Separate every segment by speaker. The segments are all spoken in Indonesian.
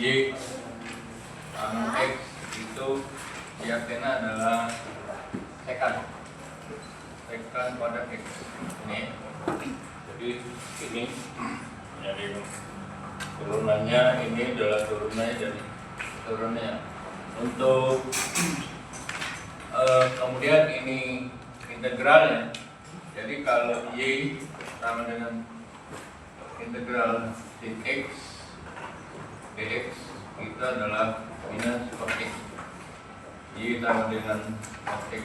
Speaker 1: Y sama X itu diakena adalah sekan pada X ini. Jadi ini jadi turunannya ini adalah turunannya dari turunnya. Untuk kemudian ini integralnya. Jadi kalau Y sama dengan integral sin X dx itu adalah minus cos X. Y sama dengan cos X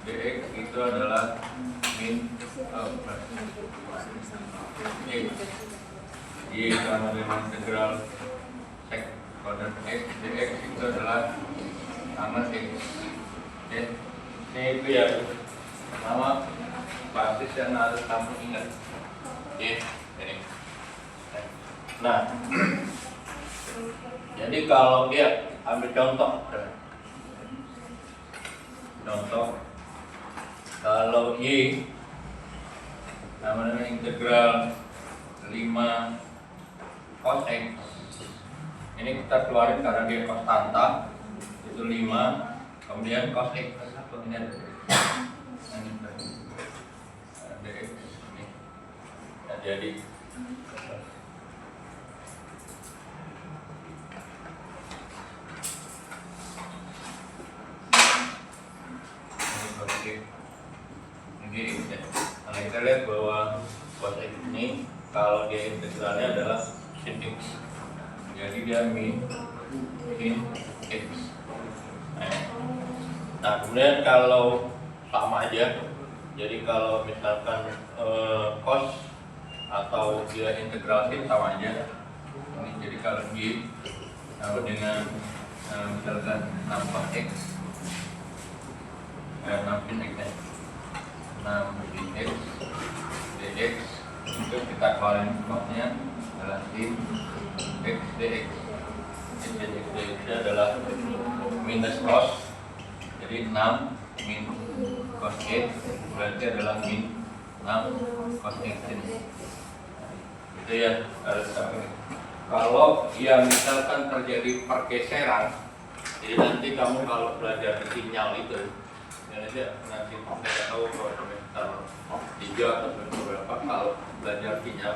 Speaker 1: dx itu adalah min plus X. Y sama dengan integral sec pada X dx itu adalah sama X. Oke, ini itu ya sama basis yang harus kamu ingat. Oke, ini. Nah, jadi kalau dia ambil contoh, kalau Y namanya integral 5 cos X, ini kita keluarin karena dia konstanta itu 5, kemudian cos X ini ada dx ini. Nah, jadi ini ya. Nah, kita lihat bahwa cos X ini kalau dia integralnya adalah sin X, jadi dia min X. Nah, kemudian kalau sama aja, jadi kalau misalkan cos atau dia integral sin sama aja. Ini jadi kalau Y sama dengan misalkan 6 cos X 6 sin X ya. 6 sin X dx itu kita keluarin cosnya adalah sin X dx. Sin X dx adalah minus cos, jadi 6 min cos X berarti adalah min 6 cos X ini. Itu ya harus tahu. Kalau ya misalkan terjadi pergeseran, jadi nanti kamu kalau belajar sinyal itu nanti saya tahu kalau semester 3 atau semester berapa kalau belajar sinyal.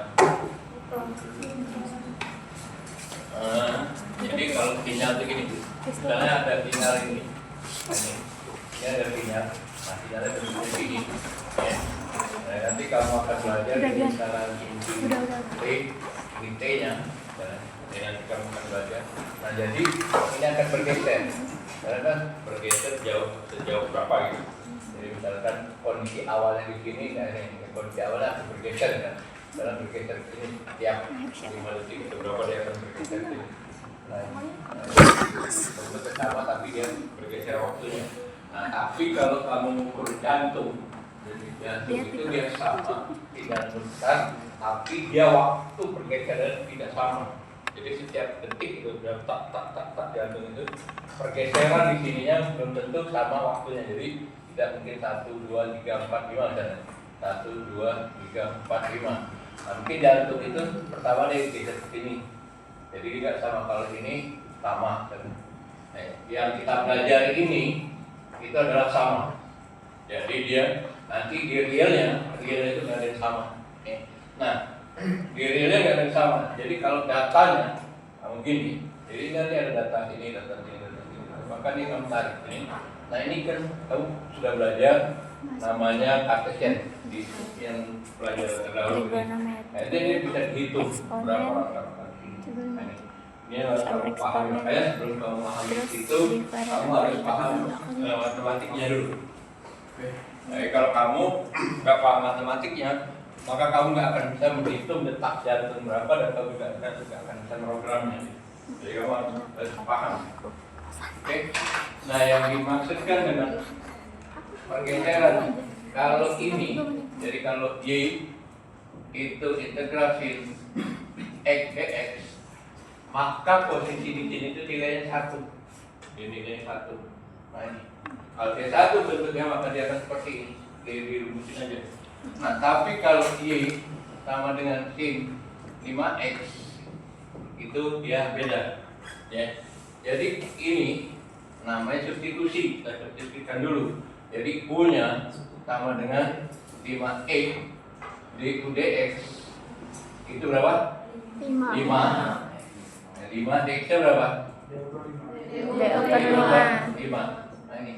Speaker 1: Jadi kalau sinyal itu gini, misalnya ada sinyal ini ada sinyal, nah sinyalnya begini ya. Nah, nanti kamu akan belajar misalnya T nya nanti kamu akan belajar. Nah, jadi ini akan bergeser karena kan bergeser sejauh berapa gitu. Jadi misalkan kondisi awalnya di sini, nah ini kondisi awalnya akan bergeser kan, dalam bergeser ini tiap 5 detik itu berapa dia akan bergeser ini. Nah, bentuk sama tapi dia bergeser waktunya. Nah, tapi kalau kamu mengukur jantung, jadi jantung itu dia sama, tidak besar, tapi dia waktu bergeser tidak sama. Jadi setiap detik itu berapa tak jantung itu pergeseran di sininya belum tentu sama waktunya. Jadi tidak mungkin 1, 2, 3, 4, 5 misalnya 1, 2, 3, 4, 5. Nah, mungkin jantung itu pertama dia geser ke sini. Jadi tidak sama, kalau ini sama kan. Nah, yang kita belajar ini itu adalah sama. Jadi dia nanti di realnya itu nggak ada yang sama. Nah, di realnya nggak ada yang sama. Jadi kalau datanya kamu gini, jadi nanti ada data ini, data ini, maka ini kamu tarik ini. Nah, ini kan kamu sudah belajar namanya Cartesian di yang pelajaran terdahulu ini. Nah, ini bisa dihitung berapa. Ini harus kamu paham ya, sebelum kamu memahami itu kamu harus paham matematiknya dulu. Jadi kalau kamu nggak paham matematiknya, maka kamu nggak akan bisa menghitung detak jantung berapa dan kamu juga akan bisa programnya. Jadi kamu harus paham. Oke. Nah, yang dimaksudkan dengan pergeseran kalau ini, jadi kalau Y itu integrasi X dx, maka posisi di sini itu nilainya 1. Ini nilainya 1. Nah, ini kalau dia 1 bentuknya maka dia akan seperti ini. Dirumusin aja. Nah, tapi kalau Y sama dengan sin 5x itu dia beda. Ya. Jadi ini namanya substitusi. Kita substitusikan dulu. Jadi U-nya sama dengan 5E du dx itu berapa? 5. 5 dx-nya berapa?
Speaker 2: D/5.
Speaker 1: 5. Nah ini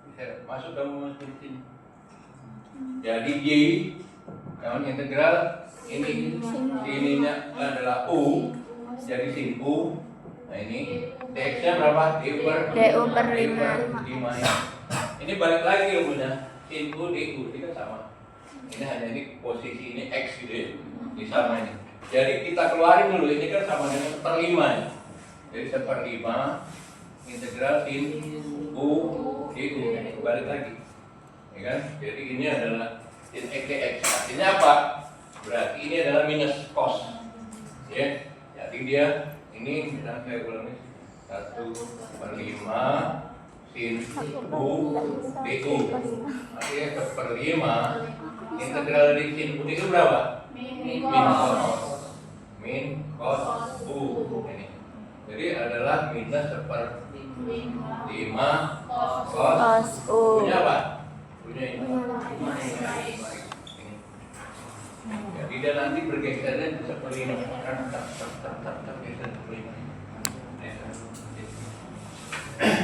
Speaker 1: bisa masuk kamu masuk sini. Jadi Y yang integral ininya adalah U, jadi sin U. Nah ini dx-nya berapa?
Speaker 2: du/5.
Speaker 1: 5 ini. Ini balik lagi ilmunya, sin U du, ini kan sama. Ini hanya ini posisi ini x gitu ya, ini sama ini. Jadi kita keluarin dulu, ini kan sama dengan 1/5 ya. Jadi 1/5 integral sin U du, balik lagi, ya kan? Jadi ini adalah sin x dx. Artinya apa? Berarti ini adalah minus cos, ya. Jadi dia ini misalnya saya ulang nih 1/5 sin U du. Artinya 1/5 integral dari sin U itu berapa? Min cos U ini. Jadi adalah minus 1/5 cos
Speaker 2: U.
Speaker 1: punya apa? Punya ini. Jadi dia nanti bergesernya 1/5.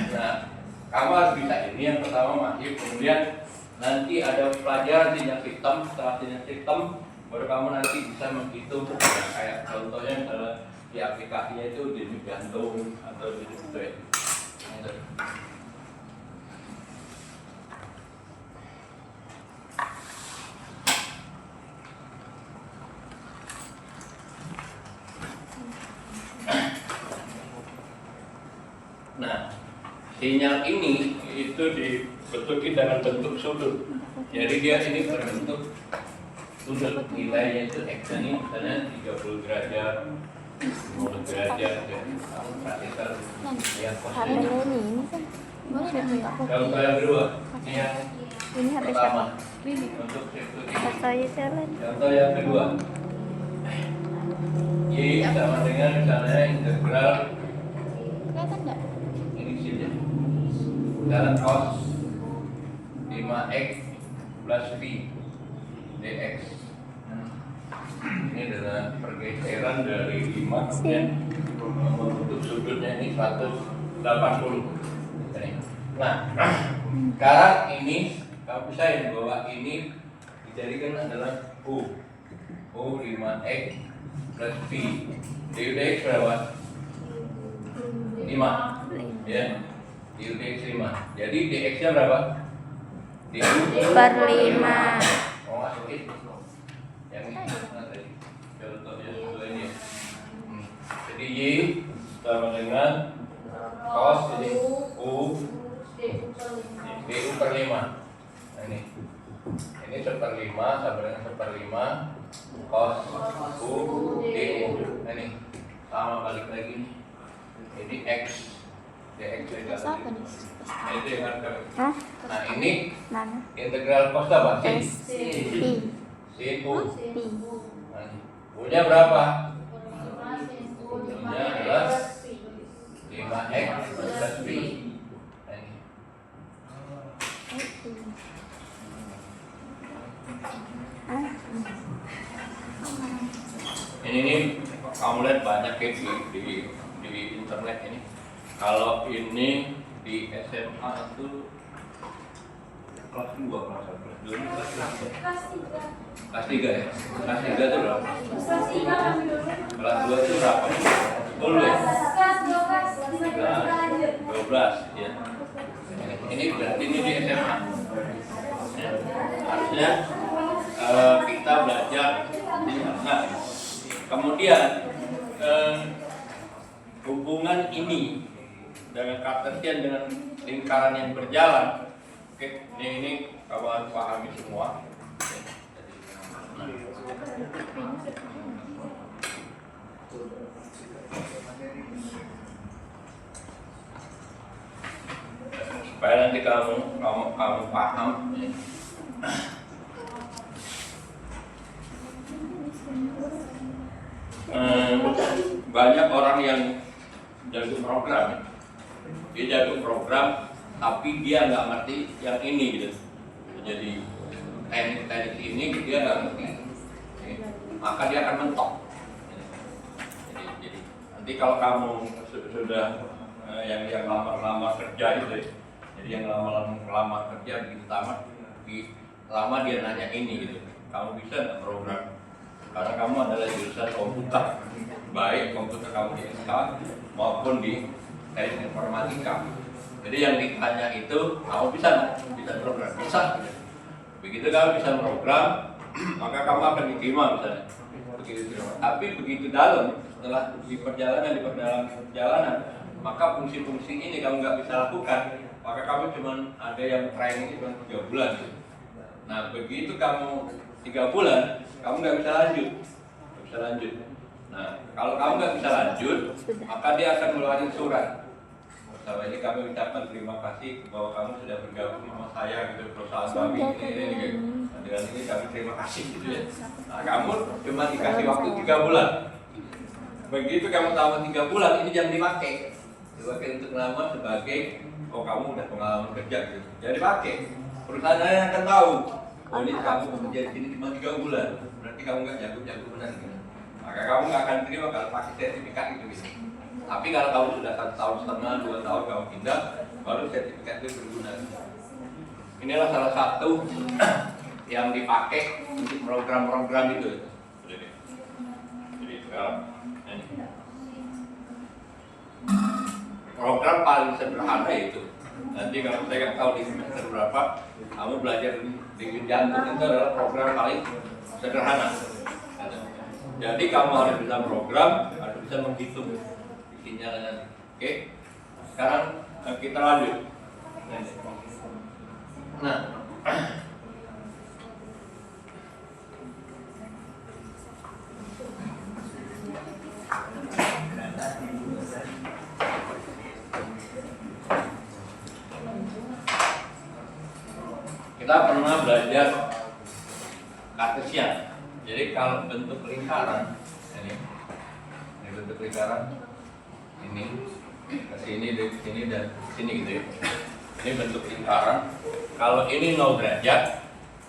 Speaker 1: Nah, kamu harus bisa ini yang pertama masih, kemudian nanti ada pelajaran tindak sistem. Setelah tindak sistem baru kamu nanti bisa menghitung ya, kayak contohnya misalnya di aplikasinya itu denyut jantung atau denyut gitu ya. Nah, sinyal ini itu dibentukin dengan bentuk sudut. Jadi dia ini berbentuk sudut, nilainya itu x ini misalnya 30 derajat, 50 derajat, ya. Perhatikan yang
Speaker 2: HP ini kan boleh minta
Speaker 1: contoh yang kedua, ini yang
Speaker 2: ini HP
Speaker 1: pertama
Speaker 2: siapa?
Speaker 1: untuk sekutu ini.
Speaker 2: Foto jalan.
Speaker 1: Contoh yang kedua, y sama dengan misalnya integral
Speaker 2: Kelihatan enggak?
Speaker 1: ini sini dalam cos 5x plus v dx. Ini adalah pergeseran dari 5 kemudian membentuk sudutnya ini 180. Nah, sekarang ini kamu pisahin bahwa ini dijadikan adalah U 5x plus v dx berapa? 5 ya, dx 5. Jadi dx nya berapa?
Speaker 2: D/5.
Speaker 1: Mau masukin yang ini tadi contohnya ini ya. Jadi y sama dengan cos ini U du/5. Nah ini 1/5 sama dengan 1/5 cos U du. Nah ini sama balik lagi. Ini x dx juga. Nah itu yang harus kami. Nah ini
Speaker 2: Mana?
Speaker 1: integral cos apa? Sin U.
Speaker 2: Pi.
Speaker 1: Nah, U-nya berapa? U-nya adalah 5x plus pi. Nah, ini. Ini kamu lihat banyak ya di internet ini. Kalau ini di SMA itu kelas 2, kelas 1, kelas 2, kelas 3 ya? Kelas 3 itu berapa? Kelas 2 itu berapa? 10 ya? 12 ya. Ini berarti ini di SMA ya. Harusnya kita belajar di sana. Kemudian hubungan ini dengan Cartesian dengan lingkaran yang berjalan. Oke, ini kamu harus pahami semua. Supaya nanti kamu paham. Banyak orang yang jago program. Dia jago program, tapi dia nggak ngerti yang ini gitu. Jadi teknik-teknik ini dia nggak ngerti, maka dia akan mentok. Jadi nanti kalau kamu sudah yang lama-lama kerja itu, jadi yang lama kerja begitu lama dia nanya ini gitu, kamu bisa nggak program? Karena kamu adalah jurusan komputer, baik komputer kamu di SK maupun di teknik informatika. Jadi yang ditanya itu, kamu bisa nggak? Bisa program? Bisa. Begitu kamu bisa program, maka kamu akan diterima misalnya. Begitu. Tapi begitu dalam, setelah di perjalanan, maka fungsi-fungsi ini kamu nggak bisa lakukan. Maka kamu cuma ada yang training cuma 3 bulan. Nah begitu kamu 3 bulan, kamu nggak bisa lanjut. Nah kalau kamu nggak bisa lanjut, maka dia akan mengeluarkan surat. Selama ini kami ucapkan terima kasih bahwa kamu sudah bergabung sama saya gitu, perusahaan kami ini gitu. Nah, dengan ini kami terima kasih gitu ya. Nah, kamu cuma dikasih waktu 3 bulan. Begitu kamu tamat 3 bulan, ini jangan dipakai untuk melamar sebagai kamu udah pengalaman kerja gitu. Jadi pakai. Perusahaan lain akan tahu. Oh ini kamu bekerja di sini cuma 3 bulan. Berarti kamu nggak jago benar gitu. Maka kamu nggak akan terima kalau pakai sertifikat gitu. Tapi kalau kamu sudah 1,5 tahun, 2 tahun kamu pindah, baru sertifikat itu berguna. Inilah salah satu yang dipakai untuk program-program itu. Jadi sekarang ini. Program paling sederhana itu. Nanti kalau saya nggak tahu di semester berapa, kamu belajar di jantung itu adalah program paling sederhana. Jadi kamu harus bisa program, harus bisa menghitung. Oke, sekarang kita lanjut. Nah, kita pernah belajar Kartesian. Jadi kalau bentuk lingkaran, ini bentuk lingkaran. Ini ke sini, dari sini dan sini gitu ya. Ini bentuk lingkaran. Kalau ini 0 derajat,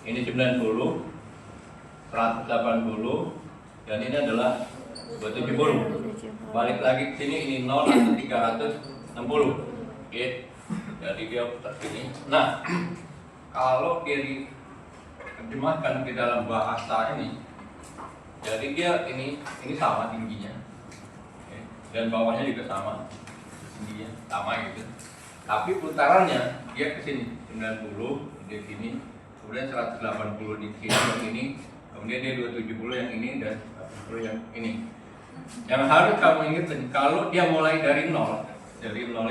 Speaker 1: ini 90, 180, dan ini adalah 270. Balik lagi ke sini, ini 0 atau 360. Oke. Jadi dia putar sini. Nah, kalau dia diterjemahkan ke dalam bahasa ini, jadi dia ini sama tingginya. Dan bawahnya juga sama, tingginya sama gitu. Tapi putarannya dia ke sini 90 di sini, kemudian 180 di sini yang ini, kemudian dia 270 yang ini dan 40 yang ini. Yang harus kamu ingat kalau dia mulai dari 0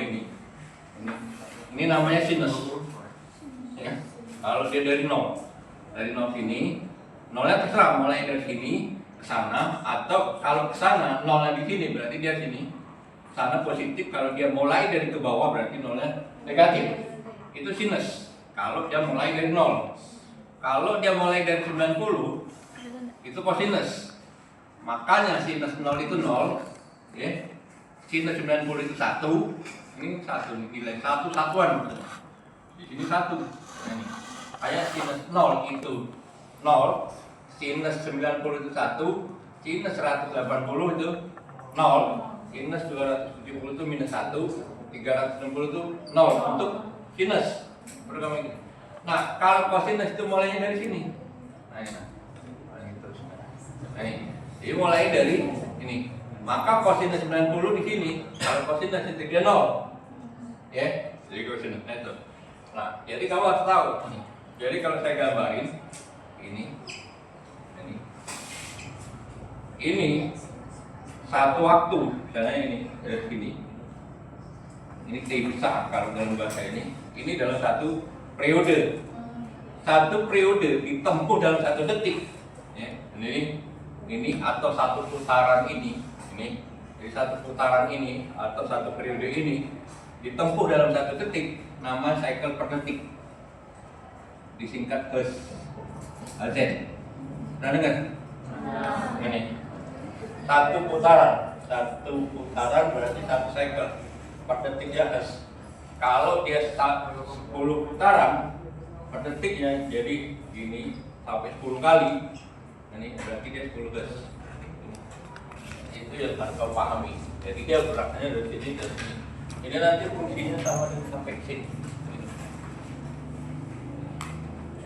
Speaker 1: ini namanya sinus. Ya. Kalau dia dari 0 sini, 0-nya terserah mulai dari sini ke sana, atau kalau ke sana nolnya di sini berarti dia sini, sana positif. Kalau dia mulai dari ke bawah berarti nolnya negatif. Itu sinus. Kalau dia mulai dari 0. Kalau dia mulai dari 90 itu kosinus. Makanya sinus 0 itu 0, ya. Sinus 90 itu 1. Ini 1 nilai 1 satuan. Di sini 1. Ini. Kayak sinus 0 itu 0. Sinus 90 itu 1, sinus 180 itu 0, sinus 270 itu minus 1, 360 itu 0 untuk sinus. Program ini. Nah, kalau kosinus itu mulainya dari sini. Nah, ini. Nah, ini. Jadi mulai dari ini. Maka kosinus 90 di sini. Kalau kosinus itu dia 0. Ya, jadi kosinus itu. Nah, jadi kamu harus tahu. Jadi kalau saya gambarin ini satu waktu, misalnya ini dari sini. Ini T-besar kalau dalam bahasa ini dalam satu periode. Satu periode ditempuh dalam 1 detik. Ya, ini atau satu putaran ini. Jadi satu putaran ini atau satu periode ini ditempuh dalam 1 detik, nama cycle per detik. Disingkat Hertz. Pernah dengar? Ini satu putaran satu putaran berarti 1 cycle per detiknya S. Kalau dia 10 putaran per detiknya, jadi gini sampai 10 kali, ini berarti dia 10 gas. Itu yang harus kau pahami. Jadi dia geraknya dari sini ke sini. Ini nanti fungsinya sama dengan sampai sini.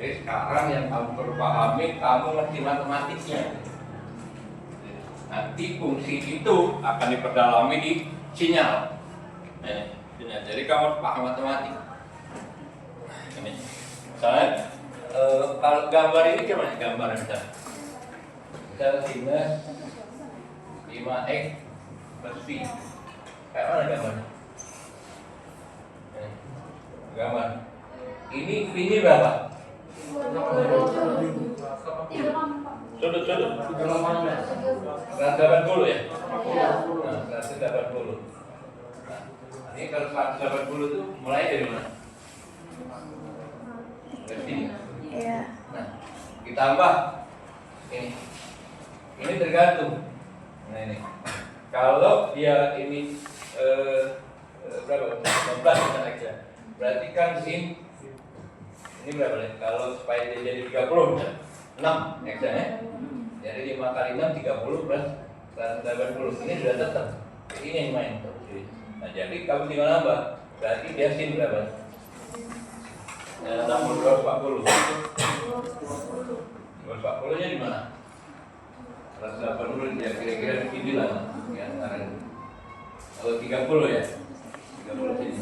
Speaker 1: Jadi sekarang yang kamu perlu pahami, kamu ngerti matematiknya. Nanti fungsi itu akan diperdalami di sinyal. Jadi kamu harus paham matematik. Ini, misalnya kalau gambar ini gimana? Gambar misalnya, sinus 5x plus v. Kayak mana gambarnya? Gambar. Ini v ini berapa? Sudut 180 ya? Nah, 180. Nah, ini kalau 180 itu mulai dari mana? Dari sini.
Speaker 2: Iya.
Speaker 1: Nah, ditambah ini. Ini tergantung. Nah ini. Kalau dia ini berapa? 15 aja. Berarti kan sin ini berapa nih? Kalau supaya dia jadi 30 ya? 6 X-nya. Jadi 5 kali 6 30 plus 180. Ini sudah tetap. Ini yang main terus. Nah, jadi kamu tinggal nambah. Berarti dia sin berapa? 240. 240 nya di mana? 180 ya, kira-kira begini lah ya, kalau 30 ya, 30 sini.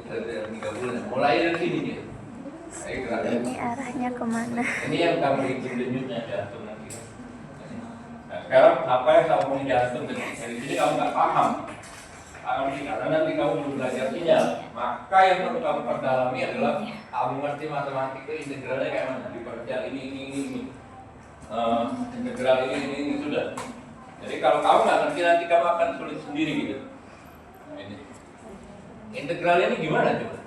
Speaker 1: 30 mulai dari sini dia.
Speaker 2: Ini arahnya kemana?
Speaker 1: Ini yang kamu hitung denyutnya jantung nanti. Nah, sekarang apa yang kamu mau jantung dari sini kamu nggak paham. Karena nanti kamu belum belajar sinyal. Maka yang perlu kamu perdalami adalah kamu ngerti matematika integralnya kayak mana. Dipercaya ini. Integral ini sudah. Jadi kalau kamu nggak ngerti nanti kamu akan sulit sendiri gitu. Nah, ini. Integral ini gimana coba?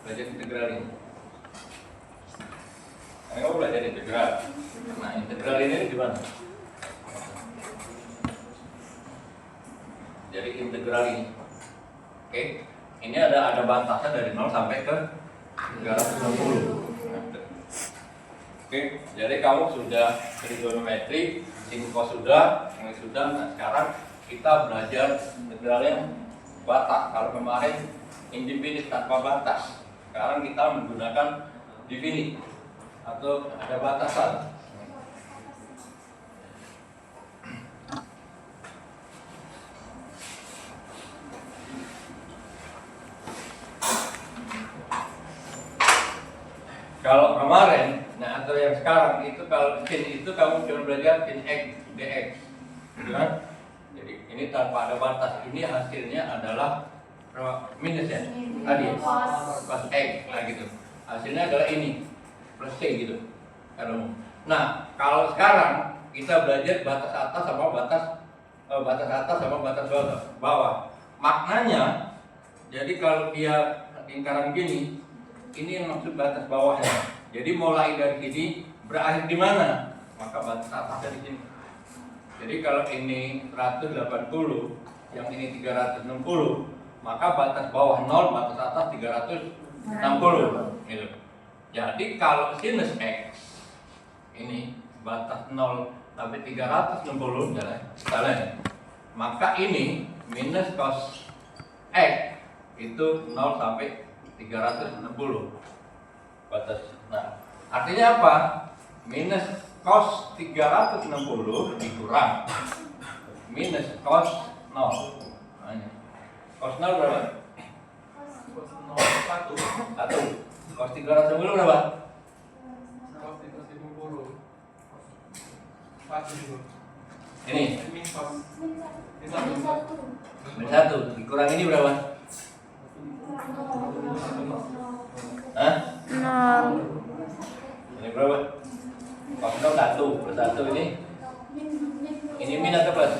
Speaker 1: Belajar integral ini. Nah, kamu belajar integral. Nah, integral ini gimana? Jadi integral ini. Oke. Ini ada batasan dari 0 sampai ke 360. Oke, jadi kamu sudah trigonometri, sin cos sudah, ini sudah. Nah, sekarang kita belajar integralnya batas. Kalau kemarin indefinite tanpa batas, sekarang kita menggunakan definite atau ada batasan. Kalau kemarin, nah atau yang sekarang itu kalau sin itu kamu cuma belajar sin x dx, gitu kan? Jadi ini tanpa ada batas. Ini hasilnya adalah minus ya, tadi plus x, nah gitu. Hasilnya adalah ini plus c gitu. Nah kalau sekarang kita belajar batas atas sama batas bawah. Maknanya, jadi kalau dia lingkaran gini. Ini yang maksud batas bawahnya. Jadi mulai dari sini berakhir di mana? Maka batas atasnya di sini. Jadi kalau ini 180, yang ini 360, maka batas bawah 0, batas atas 360. Gitu. Jadi kalau sinus x ini batas 0 sampai 360 jalan. Maka ini minus cos x itu 0 sampai 360 batas. Nah, artinya apa? Minus cos 360 dikurang minus cos 0. Nah, cos 0 berapa?
Speaker 3: Cos 0 1.
Speaker 1: Cos 360 berapa?
Speaker 3: Cos 350. 1.
Speaker 1: Ini
Speaker 3: Min cos.
Speaker 1: min 1 dikurang ini berapa? Hah?
Speaker 2: 0.
Speaker 1: Ini berapa? Cos 0 1 plus 1 ini min atau plus?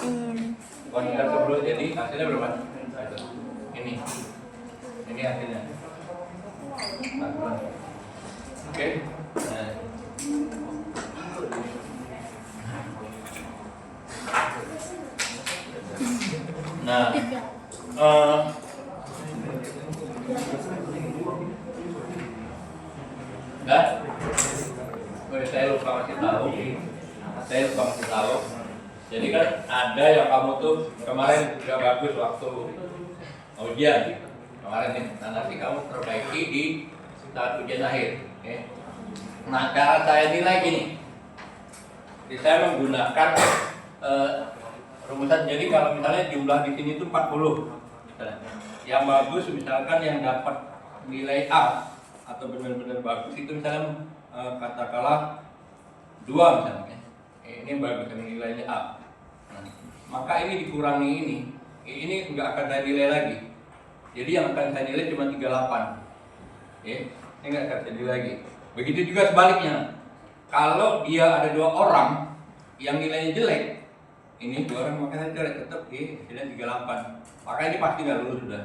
Speaker 2: Min.
Speaker 1: Cos 360 jadi hasilnya berapa? Ini hasilnya. Oke. Nah. Enggak? Saya lupa kasih tahu. Jadi kan ada yang kamu tuh kemarin tidak bagus waktu ujian kemarin nih. Nah, nanti kamu perbaiki di saat ujian akhir. Oke. Nah, cara saya nilai gini. Jadi saya menggunakan rumusan. Jadi kalau misalnya jumlah di sini itu 40. Misalnya. Yang bagus misalkan yang dapat nilai A atau benar-benar bagus itu misalnya katakanlah 2 misalnya. Ini bagus yang nilainya A. Nah, maka ini dikurangi ini nggak akan saya nilai lagi. Jadi yang akan saya nilai cuma 38. Ini nggak akan saya nilai lagi. Begitu juga sebaliknya. Kalau dia ada 2 orang yang nilainya jelek, ini 2 orang maka saya jelek tetap hasilnya 38. Maka ini pasti nggak lulus sudah.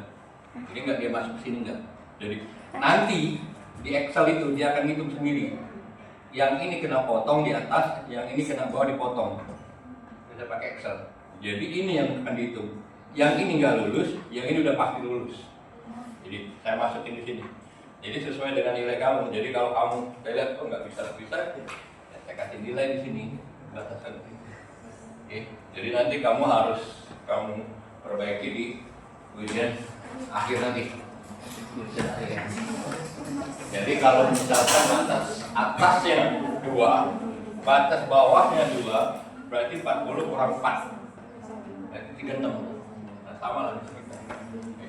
Speaker 1: Jadi nggak dia masuk sini nggak. Jadi nanti di Excel itu dia akan hitung sendiri. Yang ini kena potong di atas, yang ini kena bawah dipotong. Kita pakai Excel. Jadi ini yang akan dihitung. Yang ini nggak lulus, yang ini udah pasti lulus. Jadi saya masukin di sini. Jadi sesuai dengan nilai kamu. Jadi kalau kamu saya lihat kok nggak bisa, ya saya kasih nilai di sini batasan ini. Oke. Jadi nanti kamu harus perbaiki di ujian akhir nanti. Jadi kalau misalkan atasnya 2, batas bawahnya 2, berarti 40 kurang 4, berarti 36. Nah, sama lah kita.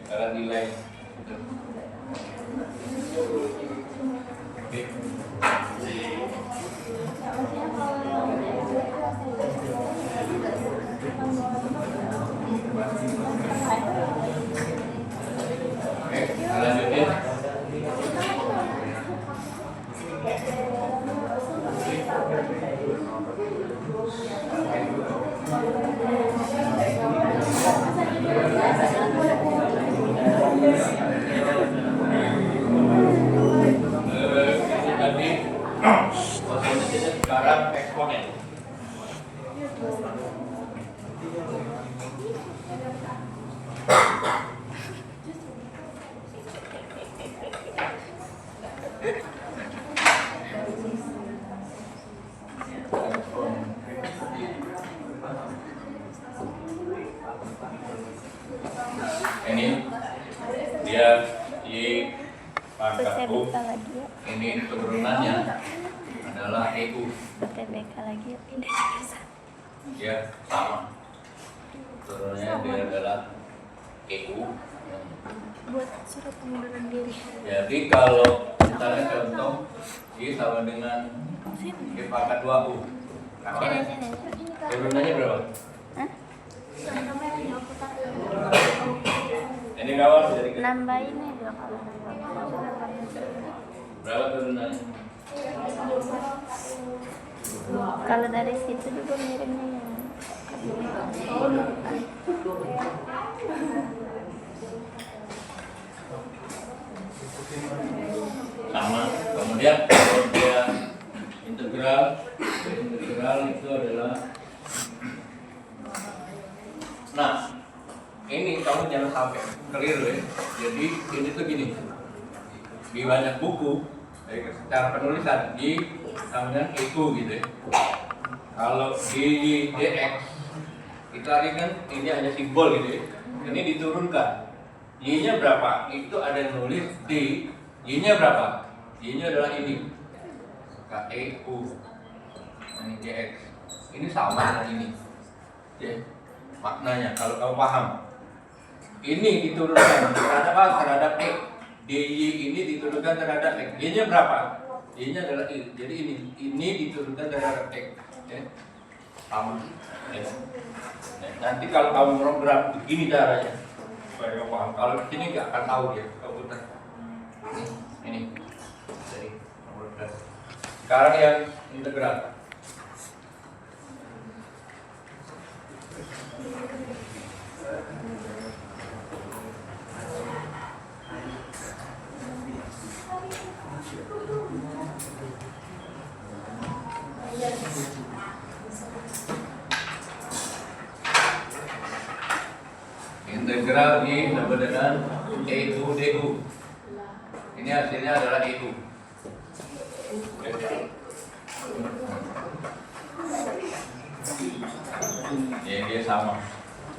Speaker 1: Cara nilai itu. Oke. Lanjutin. Tadi posisinya sekarang eksponen. Ini dia di pangkat U.
Speaker 2: lagi ya.
Speaker 1: Ini turunannya adalah EU.
Speaker 2: TBK lagi ya. Pindah jurusan.
Speaker 1: Ya sama. Turunannya dia adalah EU.
Speaker 2: Buat surat pengunduran diri.
Speaker 1: Jadi kalau misalnya contoh ini sama dengan di pangkat 2U. Turunannya berapa?
Speaker 2: Hah?
Speaker 1: Ini kawan jadi
Speaker 2: Nambahin aja kalau
Speaker 1: berapa turunannya?
Speaker 2: kalau dari situ juga miripnya yang
Speaker 1: Sama. Kemudian kalau dia integral itu adalah, nah ini kamu jangan sampai keliru ya. Jadi ini tuh gini, di banyak buku secara penulisan di namanya itu gitu ya. Kalau di DX itu tadi kan ini hanya simbol gitu ya. Ini diturunkan. Y-nya berapa? Itu ada yang nulis D. Y-nya berapa? Y-nya adalah ini. KEU. Ini DX. Ini sama dengan ini. Ya. Maknanya kalau kamu paham. Ini diturunkan terhadap apa? Terhadap X. DY ini diturunkan terhadap X. Y-nya berapa? Y-nya adalah I. Jadi ini diturunkan terhadap X. Ya. Sama. Ya. Nah, nanti kalau kamu program begini caranya supaya kamu paham. Kalau di sini nggak akan tahu dia komputer. Ini. Jadi komputer. Sekarang yang integral. Integral Y sama dengan EU DU. Ini hasilnya adalah EU. Ya, dia sama.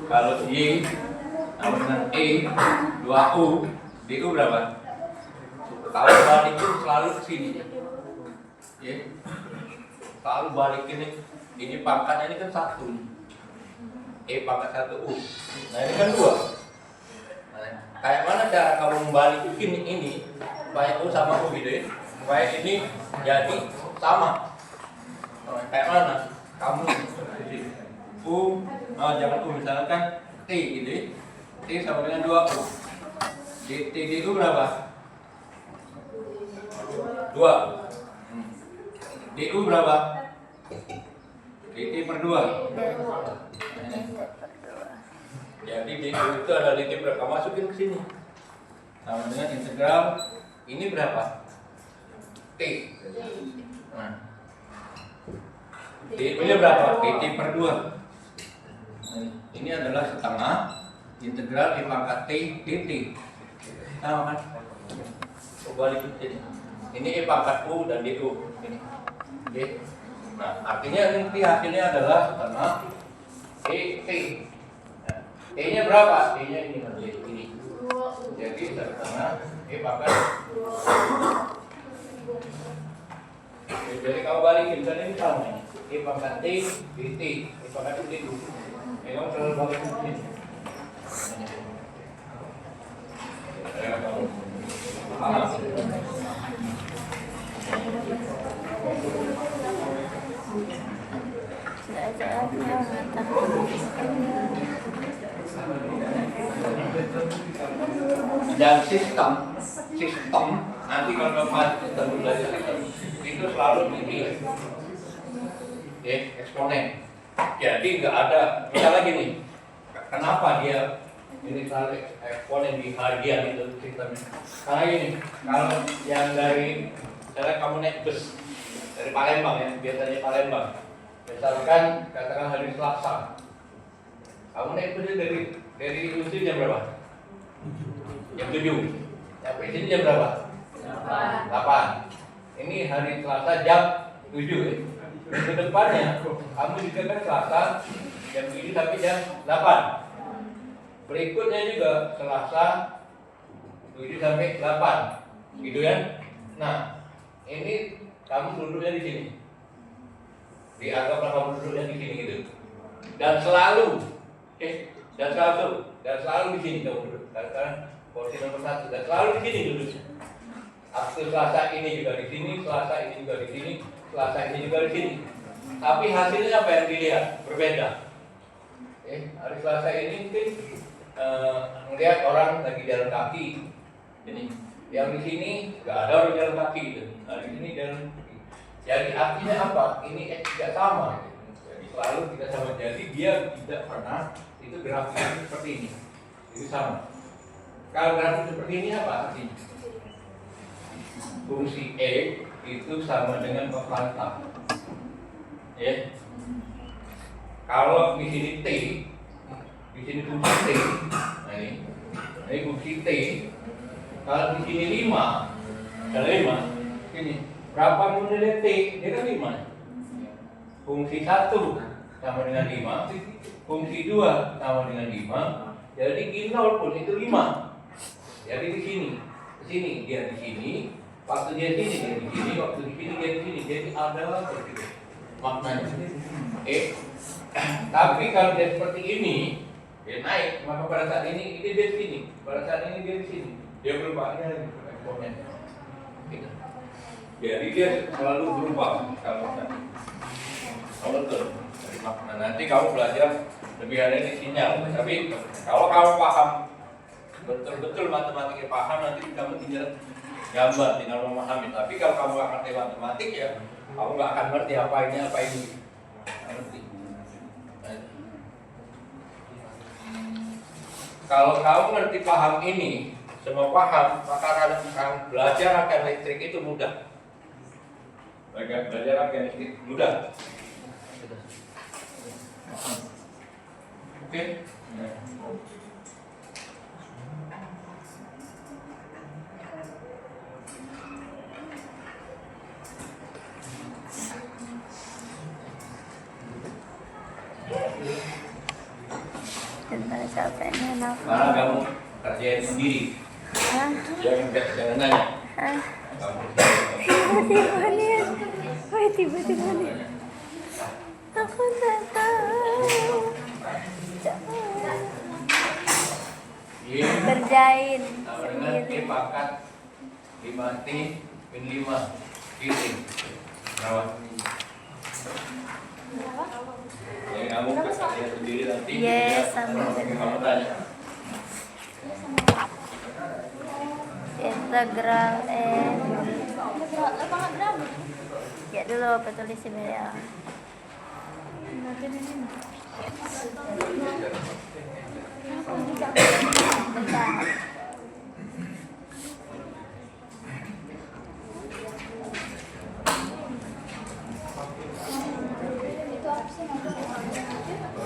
Speaker 1: Kalau Y sama dengan E 2U, DU berapa? Kalau balik itu selalu ke sini. Ya. Selalu balik ini pangkatnya ini kan 1. E pangkat 1U. Nah, ini kan 2. Nah, kayak mana cara kamu membalikin ini supaya U sama U gitu ya? Supaya ini jadi sama. Kayak mana? Kamu U, jangan U, misalkan T gitu ya. T sama dengan 2U. DU berapa? 2. DU berapa? DT per 2. Jadi DU itu adalah DT per 2. Masukin ke sini. Sama dengan integral ini berapa? T. Nah. DU-nya berapa? DT per 2. Ini adalah setengah integral E pangkat T dt. Sama kan? Balik ke sini. Ini E pangkat U dan DU. Ini. Oke. Nah, artinya nanti hasilnya adalah setengah ET. Nah, E-nya berapa? E-nya ini nanti ini. Jadi setengah E pangkat. Jadi kalau balikin kan ini sama ini. E pangkat T dt. E pangkat U DU. Kamu selalu balikin ini. Dan sistem nanti kalau kita belajar sistem itu selalu tinggi, ya, eksponen. Jadi nggak ada misalnya gini, kenapa dia ini selalu eksponen di harian itu sistemnya? Karena gini, kalau yang dari misalnya kamu naik bus dari Palembang ya, biasanya Palembang, misalkan katakan hari Selasa, kamu naik bus dari Lusi jam berapa? Jam 7. Sampai sini jam berapa? 8. Ini hari Selasa jam 7 ya. Dan ke depannya kamu juga kan Selasa jam 7 sampai jam 8. Berikutnya juga Selasa 7 sampai 8. Gitu kan? Nah, ini kamu duduknya di sini. Dianggaplah kamu duduknya di sini gitu. Dan selalu di sini kamu duduk. Karena porsi nomor 1 dan selalu di sini duduknya. Aktu Selasa ini juga di sini, Selasa ini juga di sini, Selasa ini juga di sini. Tapi hasilnya apa yang dilihat? Berbeda. Hari Selasa ini mungkin melihat orang lagi jalan kaki. Ini yang di sini nggak ada orang jalan kaki gitu. Nah, di sini jalan kaki. Jadi artinya apa? Ini tidak sama. Jadi selalu tidak sama. Jadi dia tidak pernah itu grafiknya seperti ini. Itu sama. Kalau grafik seperti ini apa artinya? Fungsi E itu sama dengan konstanta. Ya. Kalau di sini T, di sini fungsi T. Nah ini fungsi T. Kalau di sini 5, ada 5. Ini berapa nilai T? Dia kan 5. Fungsi 1 sama dengan 5. Fungsi 2 sama dengan 5. Jadi G0 pun itu 5. Jadi di sini dia di sini, waktu dia di sini dia di sini, waktu di sini dia di sini. Jadi ada seperti maknanya. Tapi kalau dia seperti ini, dia naik, maka pada saat ini dia di sini, pada saat ini dia di sini. Dia berubah eksponen. Jadi dia selalu berubah kalau betul. Dari makna nanti kamu belajar lebih ada di sinyal. Tapi kalau kamu paham betul-betul matematika paham, nanti kamu tinggal gambar, tinggal memahami. Tapi kalau kamu nggak ngerti matematik ya, kamu nggak akan ngerti apa ini. Ngerti. Kalau kamu ngerti paham ini, semua paham, maka akan belajar akan listrik itu mudah. Belajar akan listrik mudah. Oke.
Speaker 2: Tentang capeknya anak.
Speaker 1: Malah kamu kerjain sendiri.
Speaker 2: Hah?
Speaker 1: Jangan nanya.
Speaker 2: Hah?
Speaker 1: Kamu
Speaker 2: Tiba-tiba nih. Wah, tiba-tiba nih. Aku tak tahu.
Speaker 1: Iya.
Speaker 2: Kerjain
Speaker 1: Sama dengan
Speaker 2: sendiri.
Speaker 1: pangkat 5T min 5 giring. Kenapa? Ya kamu kerjain sendiri nanti.
Speaker 2: Yes,
Speaker 1: ya,
Speaker 2: sama
Speaker 1: kamu tanya.
Speaker 2: Integral N. Ya dulu apa tulisnya ya? Bentar.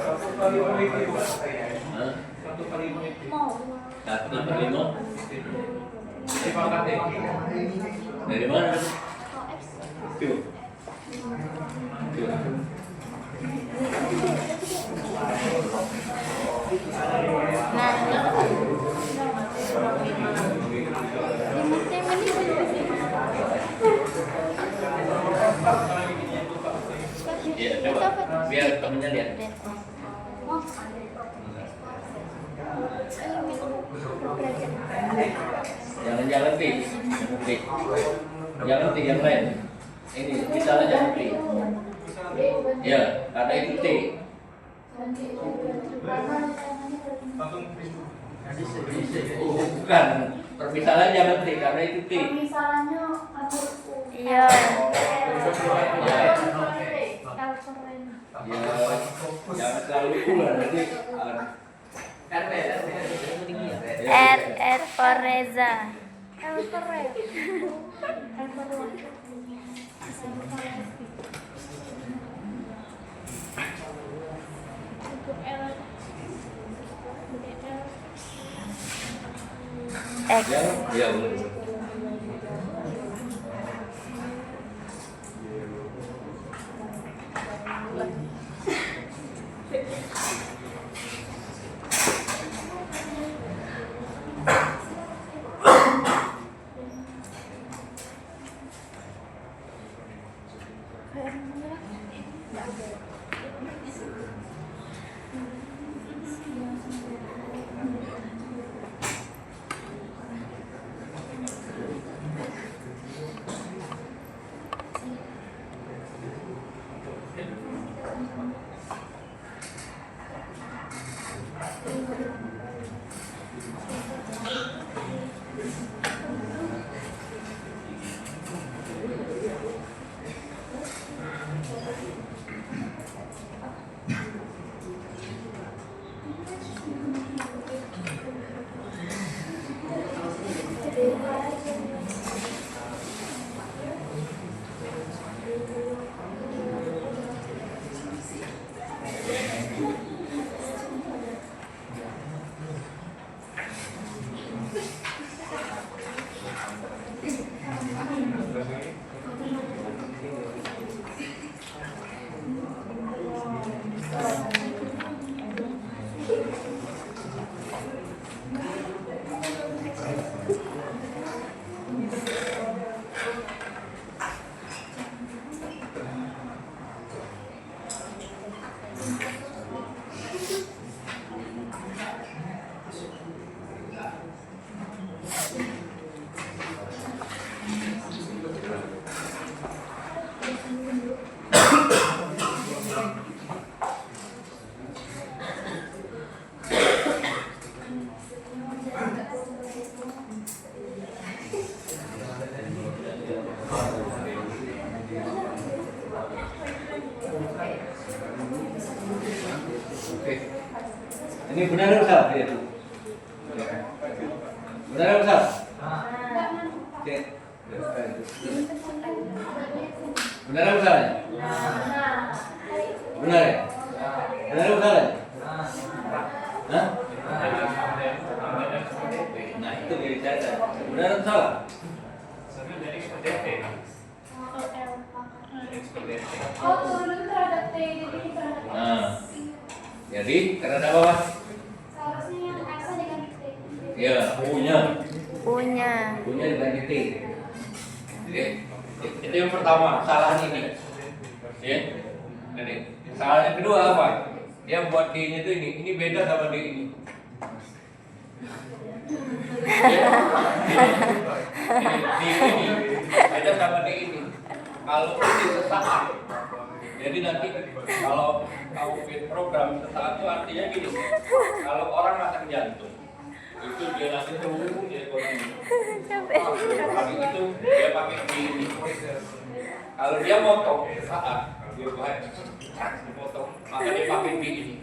Speaker 3: Satu kali mengikuti.
Speaker 1: Hah?
Speaker 3: Satu kali mengikuti.
Speaker 1: 1/5
Speaker 3: Ini pangkatnya.
Speaker 1: dari mana? Tuh. Tuh.
Speaker 2: Nah,
Speaker 1: Ya, coba biar temennya lihat. Jangan T, jangan T yang lain. Ini misalnya jangan T. Ya, karena itu T.
Speaker 3: Langsung
Speaker 1: Oh, bukan. Permisalan jangan T karena itu T.
Speaker 2: iya.
Speaker 1: Ya, jangan terlalu ular nanti.
Speaker 2: R for Reza. X.
Speaker 1: Ya, boleh. Oke. Ini benar atau salah? Lihat dulu. Benar atau salah? Oke. Benar atau salah? Benar ya? Benar atau salah? Hah? Nah, itu jadi saya. Benar atau salah?
Speaker 4: Oh, turun terhadap T, jadi terhadap
Speaker 1: Nah, Jadi terhadap apa?
Speaker 3: Seharusnya yang X dengan T.
Speaker 1: Ya, U-nya.
Speaker 2: punya.
Speaker 1: U-nya diganti T. Oke. Itu yang pertama, kesalahan ini. Ya. Jadi, kesalahan yang kedua apa? Dia buat D-nya itu ini beda sama D ini. Ya. D ini beda sama D ini. Kalau ini sesaat, jadi nanti kalau kamu bikin program sesaat itu artinya gini, kalau orang makan jantung, itu dia nanti dia ekonomi. Habis itu dia pakai D ini. Kalau dia motong sesaat, dia buat dipotong, maka dia pakai D ini.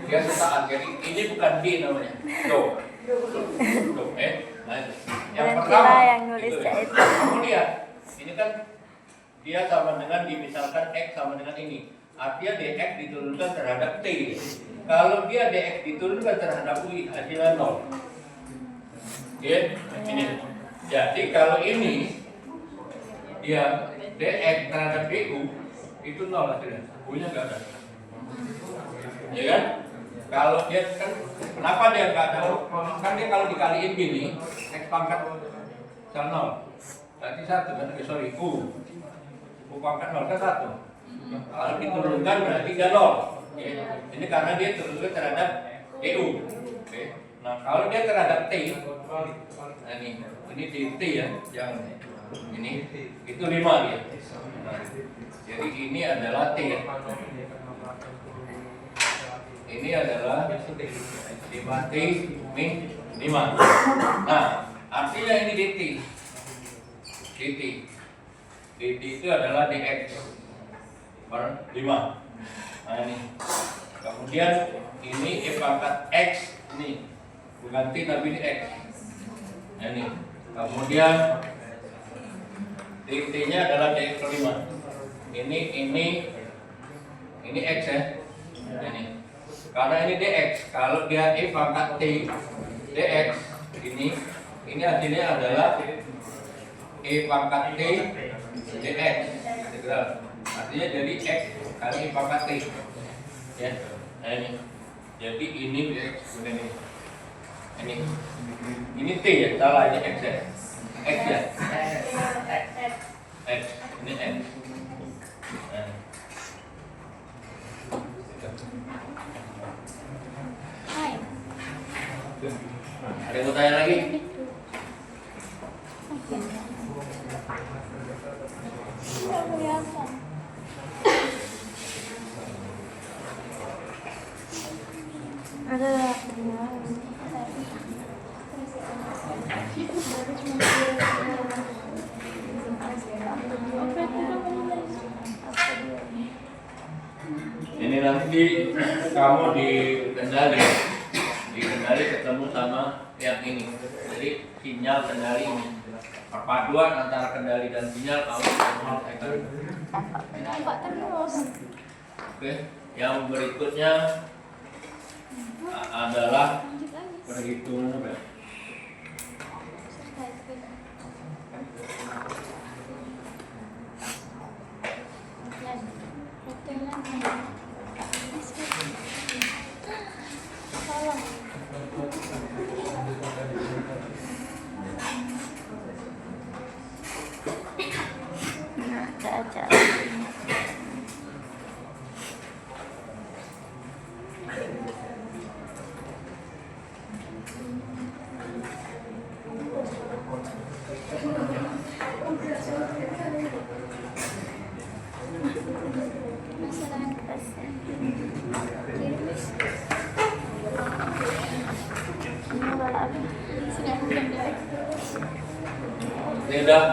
Speaker 1: Dia sesaat, jadi ini bukan D namanya, do. Nah, yang
Speaker 2: Berhentilah
Speaker 1: pertama
Speaker 2: yang nulis
Speaker 1: itu,
Speaker 2: kayak itu.
Speaker 1: kamu lihat, ini kan dia sama dengan misalkan X sama dengan ini, artinya DX diturunkan terhadap T. Kalau dia DX diturunkan terhadap Y, hasilnya 0. Ya, ini. Jadi kalau ini dia DX terhadap DU itu 0 hasilnya, U-nya nggak ada. Ya kan? Kalau dia kan, kenapa dia nggak ada? Kan dia kalau dikaliin gini, X pangkat 0, berarti 1 kan? Sorry, U pangkat 0 kan 1. Kalau diturunkan berarti dia 0. Ya. Ini karena dia turunkan terhadap DU. Oke. Nah kalau dia terhadap T, nah ini di T ya, yang ini itu 5 dia. Nah, jadi ini adalah T ya. Ini adalah 5T min 5. Nah, artinya ini DT. DT. DT itu adalah DX per 5. Nah ini. Kemudian ini E pangkat X ini. Bukan T tapi ini X. Nah ini. Kemudian DT-nya adalah DX per 5. Ini X ya. Ini. Karena ini DX, kalau dia E pangkat T DX ini hasilnya adalah E pangkat T DX integral. Artinya jadi X kali E pangkat T. Ya. Nah ini. Jadi ini DX ini T ya, salah ini X ya. X ya. X. Ini X. Nah. Ada yang mau tanya lagi?
Speaker 2: Ada.
Speaker 1: Ini nanti kamu di Kendali ketemu sama yang ini. Jadi sinyal Kendali ini. Perpaduan antara Kendali dan sinyal kamu menyelesaikan.
Speaker 2: Nampak terus.
Speaker 1: Oke, yang berikutnya adalah perhitungan apa?
Speaker 2: Nah, ada acara.
Speaker 1: Tidak.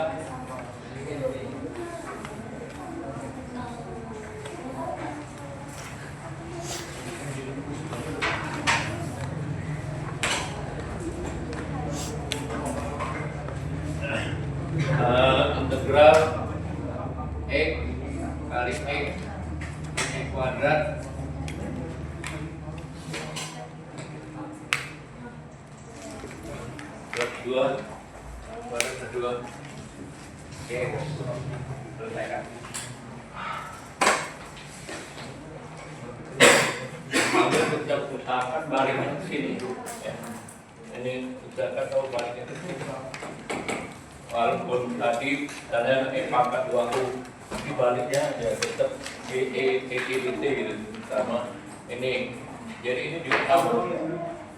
Speaker 1: Integral X kali X kuadrat plus 2 kuadrat kedua X selesai kan? usahakan baliknya ke sini. Ya. Ini usahakan kalau baliknya ke sini. Walaupun tadi misalnya pangkat 2U, tapi baliknya ya tetap GET gitu sama ini. Jadi ini juga sama.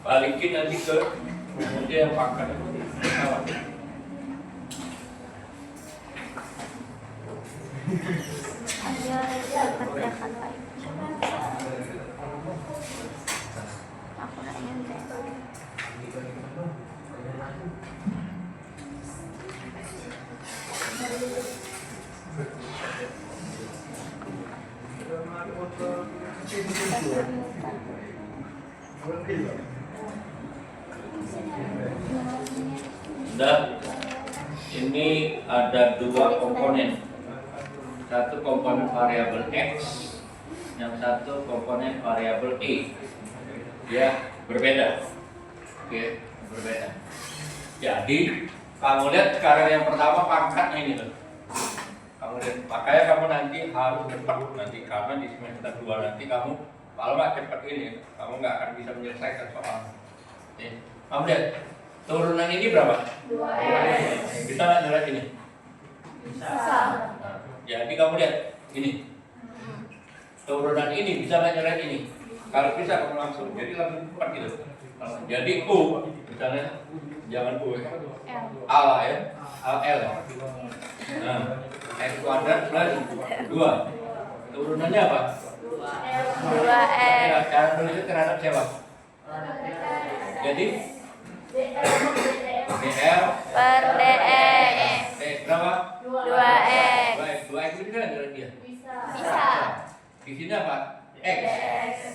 Speaker 1: Balikin nanti ke kemudian yang pangkat sama.
Speaker 2: Ayo kerjakan baik. Aku nanya deh.
Speaker 1: Sudah, ini ada dua komponen. Satu komponen variabel X, yang satu komponen variabel Y. Ya, berbeda. Oke, berbeda. Jadi, kamu lihat sekarang yang pertama pangkatnya ini loh. Kamu lihat, makanya kamu nanti harus cepat nanti karena di semester 2 nanti kamu kalau nggak cepat ini, kamu nggak akan bisa menyelesaikan soal. Oke. Kamu lihat, turunan ini berapa? 2. Bisa nggak nyeret ini? Bisa. Nah, jadi kamu lihat ini, turunan ini bisa nggak nyeret ini? Kalau bisa kamu langsung, jadi langsung cepat gitu. Jadi U, misalnya jangan U, A lah ya, L ya. Nah, X kuadrat plus 2. Turunannya apa?
Speaker 2: 2X.
Speaker 1: Ya, cara tulisnya terhadap siapa? Jadi DL
Speaker 2: Per DX.
Speaker 1: berapa?
Speaker 2: 2X.
Speaker 1: 2X itu bisa nggak dia?
Speaker 2: Bisa.
Speaker 1: Di sini apa? X.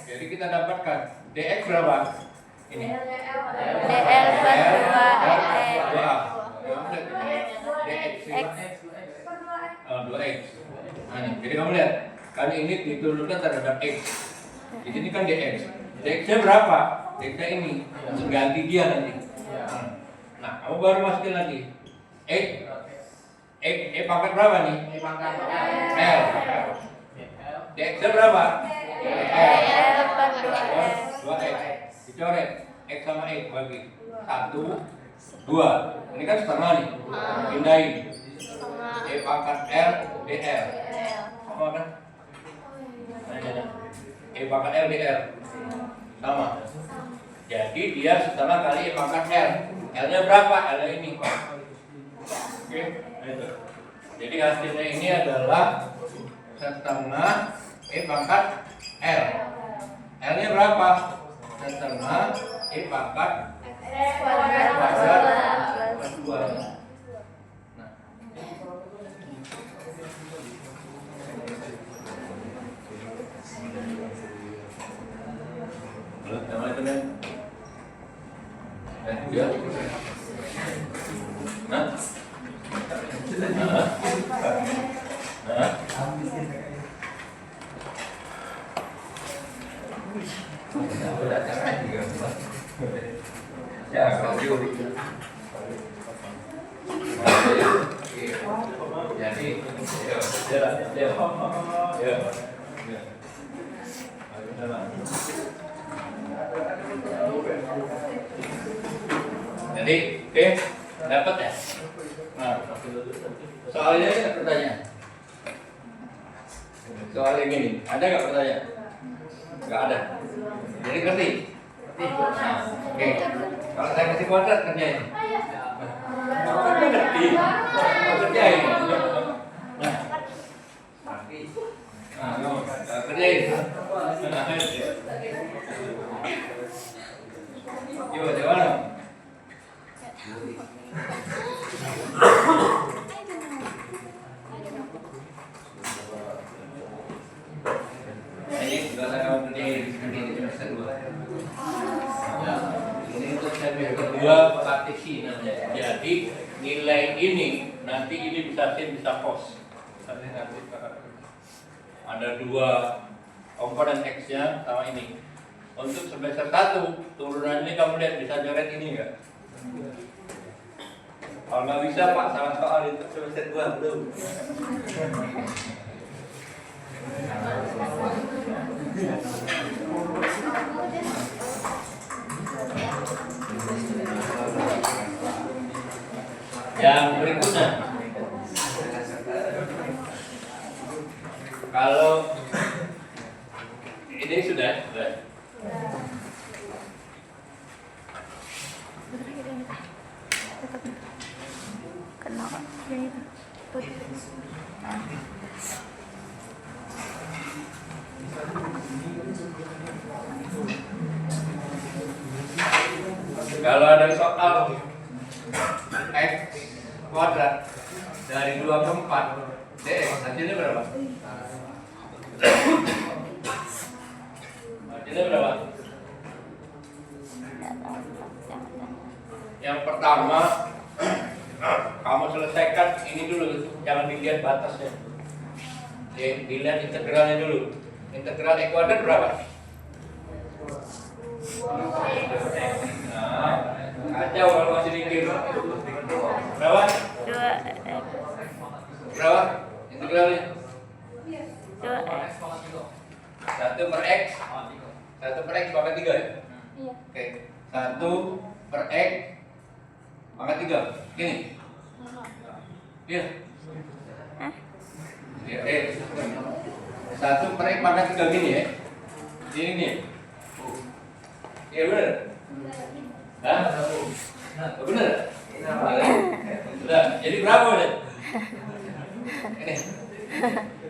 Speaker 1: Jadi kita dapatkan DX berapa? Ini.
Speaker 2: DL per 2X.
Speaker 1: 2A. DX.
Speaker 2: X.
Speaker 1: 2X. Nah, nih, jadi kamu lihat, kali ini diturunkan terhadap X. Di sini kan DX. DX-nya berapa? DX-nya ini. Langsung ganti dia nanti. Nah, kamu baru masukin lagi. Pangkat berapa nih? L. DX-nya berapa?
Speaker 2: DL per 2X.
Speaker 1: 2X. Dicoret. X sama X bagi 1, 2. Ini kan setengah nih. Pindahin. Pangkat L, DL. Sama kan? Pangkat L, DL. Sama. Jadi dia setengah kali pangkat L. L-nya berapa? L-nya ini. Oke, itu. Jadi hasilnya ini adalah setengah pangkat L. L-nya berapa? Setengah pangkat plus 2. Nah. Sama itu kan? Ya. Nah. Ya, jadi, jadi, oke, dapat ya? Nah, soalnya ada pertanyaan. Soal yang ini, ada nggak pertanyaan? Nggak ada. Jadi ngerti? Nah, oke. Kalau saya kasih kuadrat kerjain. Kamu kan ngerti? Mau kerjain. Nah, kerjain. Coba coba dong. Ini juga saya mau kerjain di semester 2. Ini untuk semester kedua praktisi namanya. Jadi nilai ini nanti ini bisa sin bisa cos. Nanti ada dua komponen X-nya sama ini. Untuk semester 1 turunan ini kamu lihat bisa coret ini enggak? Kalau nggak bisa Pak, salah soal itu semester 2 belum. Yang berikutnya, kalau ini sudah.
Speaker 2: Kena kok. Yang itu. Putih.
Speaker 1: Kalau ada soal x kuadrat dari 2 ke 4, dx hasilnya berapa? Hasilnya berapa? Yang pertama, kamu selesaikan ini dulu, jangan dilihat batasnya. Dilihat integralnya dulu. Integral x kuadrat berapa? Nah, kacau kalau masih mikir. Berapa?
Speaker 2: 2x.
Speaker 1: Berapa integralnya?
Speaker 2: 2x.
Speaker 1: 1 per x. 1 per x pangkat 3 ya?
Speaker 3: Iya.
Speaker 1: Oke. 1 per x pangkat 3. Gini. Iya.
Speaker 2: Hah?
Speaker 1: Ya, 1 per x pangkat 3 gini ya. Ini nih. Iya benar? Hah? Benar? Sudah. Jadi berapa deh? Ini.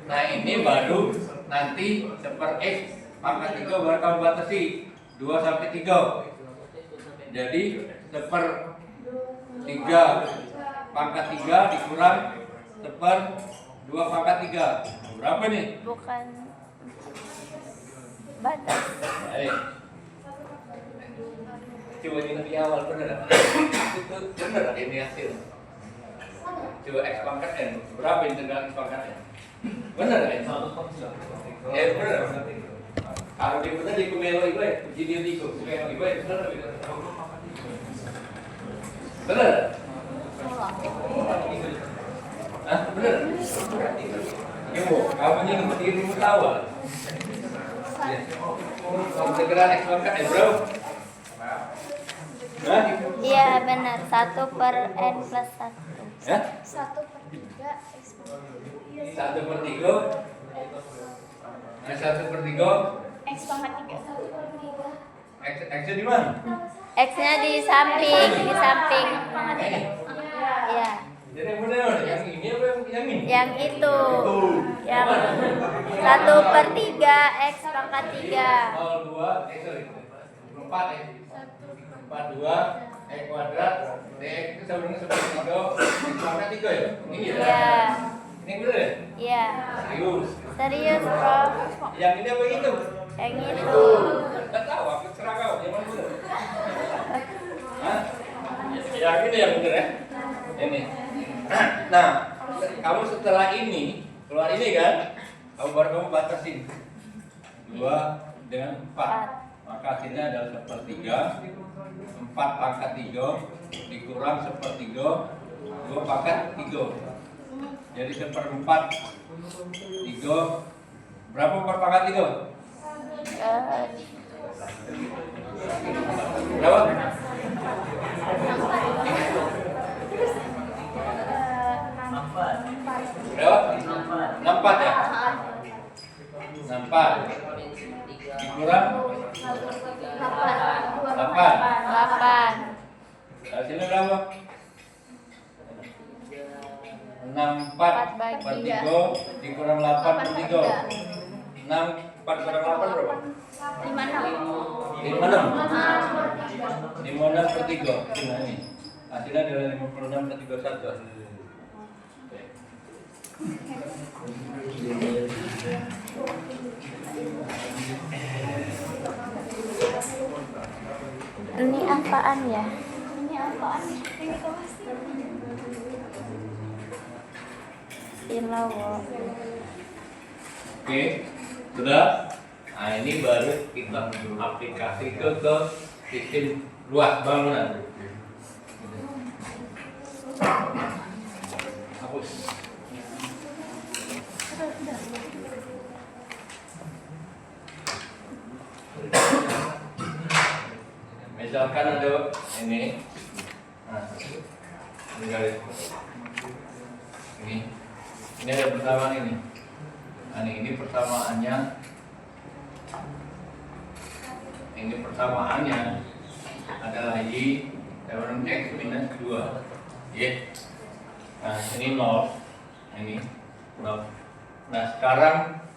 Speaker 1: Nah ini baru nanti 1 per x pangkat 3 baru kamu batasi 2 sampai 3. Jadi 1 per 3 pangkat 3 dikurang 1 per 2 pangkat 3. Berapa nih?
Speaker 2: Bukan batas.
Speaker 1: Ayo. Coba ingat di awal bener. Itu bener ini hasil. Coba x pangkat n. Berapa integral x pangkat n? Bener kan? Ya bener. Kalau di bener di kumelo itu ya, jadi di kumelo itu ya bener. Bener. Hah? Bener. Ibu, kamu ini dirimu tahu. Integral x pangkat n bro. Hah?
Speaker 2: Iya benar. 1 per n plus 1.
Speaker 1: Ya?
Speaker 3: 1 per 3 x pangkat
Speaker 1: 1 per 3. Nah, 1 per 3.
Speaker 3: x pangkat 3. 1 per 3.
Speaker 1: X-nya di mana?
Speaker 2: X-nya di samping, di samping.
Speaker 1: Nah, ini.
Speaker 2: Iya.
Speaker 1: Jadi yang benar yang ini apa yang ini?
Speaker 2: Yang itu. Yang 1 per 3 x pangkat 3.
Speaker 1: 02 sorry. 4 ya. 42 x kuadrat dx itu sebenarnya seperti itu x pangkat 3 ya? Ini ya?
Speaker 2: Iya.
Speaker 1: Ini benar ya?
Speaker 2: Iya.
Speaker 1: Serius.
Speaker 2: Serius, Prof.
Speaker 1: Yang ini apa itu?
Speaker 2: Yang itu.
Speaker 1: Enggak tahu, aku serah kau. Yang mana benar? Hah? Yang ini yang benar ya? Ini. Nah, kamu setelah ini keluar ini kan? Kamu baru kamu batasin 2 dengan 4. Maka hasilnya adalah 1/3. 4 pangkat 3 dikurang 1/3 2 pangkat 3. Jadi 1/4 3 berapa 4 pangkat 3? Berapa? Berapa? 64 ya? 64 dikurang 8.
Speaker 2: 8.
Speaker 1: Hasilnya berapa? 64 per 3 dikurang 8 per 3. 64 kurang 8 berapa? 56 per 3. Nah ini hasilnya adalah 56 per 31.
Speaker 2: Ini apaan ya?
Speaker 3: Ini apaan? Ini kelas.
Speaker 2: Ilawo.
Speaker 1: Oke, sudah. Nah ini baru kita aplikasi ke sistem luas bangunan. Hapus. Misalkan ada ini, nah, ini garis, ini ada persamaan ini. Nah, ini persamaannya, adalah y sama x minus 2, ya. Nah, ini 0, ini 0. Nah, sekarang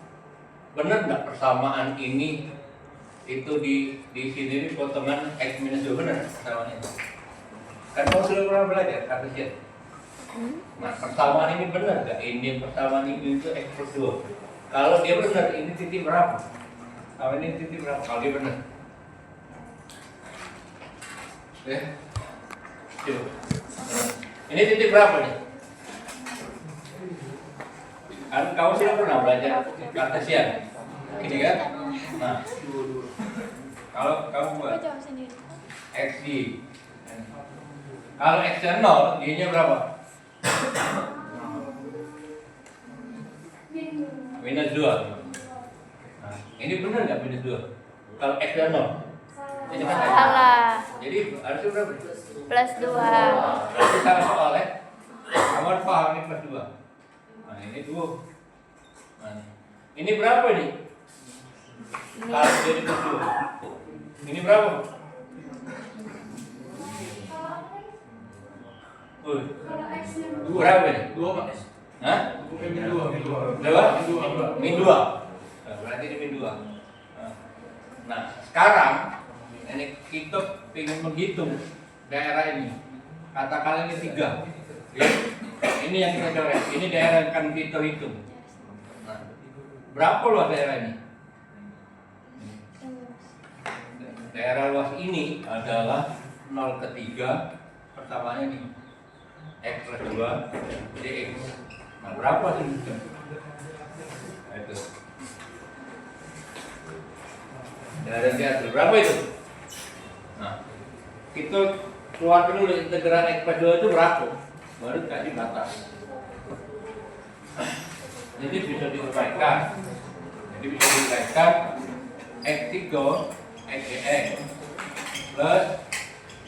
Speaker 1: benar nggak persamaan ini itu di sini di potongan x minus 2 benar persamaan itu? Kan kamu sudah pernah belajar Kartesian. Nah, persamaan ini benar nggak? Ini persamaan ini itu x plus 2. Kalau dia benar, ini titik berapa? Kalau ini titik berapa? Kalau dia benar. Ya. Coba. Ini titik berapa nih? Kan kamu sudah pernah belajar Kartesian. Ini kan? Nah, kalau kamu buat x di, kalau x-nya 0, y-nya berapa? Minus 2. Nah, ini benar nggak minus 2? Kalau x-nya 0? Ini kan
Speaker 2: Salah.
Speaker 1: jadi harusnya berapa?
Speaker 2: Plus 2.
Speaker 1: Berarti salah soal ya? Kamu harus paham ini plus 2. Nah, ini 2. Nah, ini berapa nih? Kalau jadi plus 2. Ini berapa? Berapa nih?
Speaker 4: 2 Pak.
Speaker 1: Hah?
Speaker 4: Min 2.
Speaker 1: Berapa? Min 2. Nah, berarti ini min 2. Nah, sekarang ini kita ingin menghitung daerah ini. Katakanlah ini 3. Ya. Ini yang kita coret. Ini daerah yang akan kita hitung. Nah, berapa luas daerah ini? Daerah luas ini adalah 0 ke 3 persamaannya nih x plus 2 dx. Nah, berapa sih? Nah, itu daerah yang diatur berapa itu? Nah, kita keluarkan dulu integral x plus 2 itu berapa, baru kasih batas. Jadi bisa diuraikan. X3 x dx plus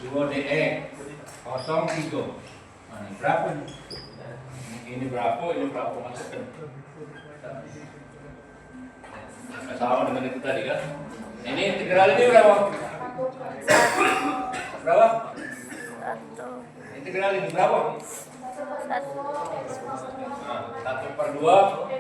Speaker 1: 2 dx kosong 3. Nah, ini berapa nih? Ini berapa? Ini berapa? Masukkan. Sama dengan itu tadi kan? Ini integral ini berapa? Berapa?
Speaker 2: 1.
Speaker 1: Integral ini berapa?
Speaker 2: 1.
Speaker 1: Nah, 1/2.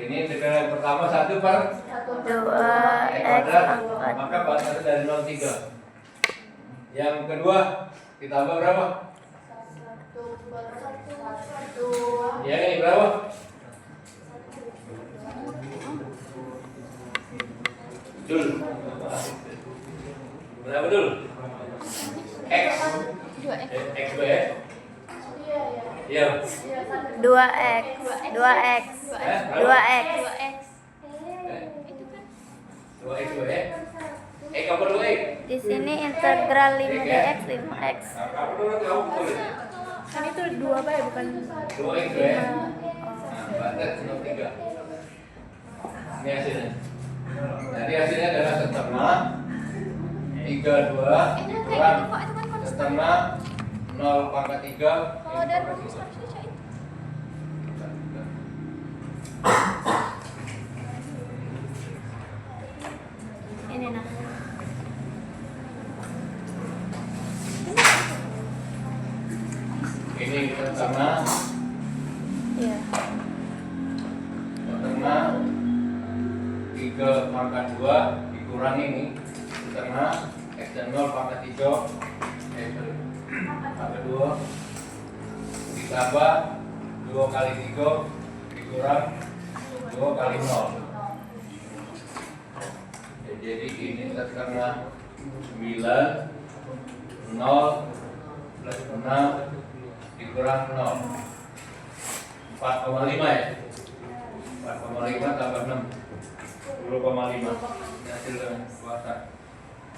Speaker 1: Ini integral yang pertama 1/2
Speaker 2: 2x pangkat.
Speaker 1: maka batasnya dari 0,3. Yang kedua ditambah berapa? Ya, ini berapa? Dul. Berapa dul? X. X ya? Iya.
Speaker 2: 2x. 2x. 2x.
Speaker 1: 2x ya? X apa 2x?
Speaker 2: Di sini integral 5dx 5x.
Speaker 1: Apa dulu tahu tulis?
Speaker 2: Kan itu 2 Pak ya, bukan
Speaker 1: 2x ya? Nah, batas 0,3. Ini hasilnya. Jadi hasilnya adalah setengah 32 kurang setengah 0,3.
Speaker 3: Kalau ada rumus harusnya itu.
Speaker 2: ini nah.
Speaker 1: Ini setengah
Speaker 2: Iya.
Speaker 1: setengah 3/2 dikurangi ini setengah x dan 0/3 pangkat 2 ditambah 2 kali 3 dikurang 2 kali 0. Jadi ini setengah 9 0 plus 6 dikurang 0 4,5 ya. 4,5 tambah 6 10,5 hasil kuasa.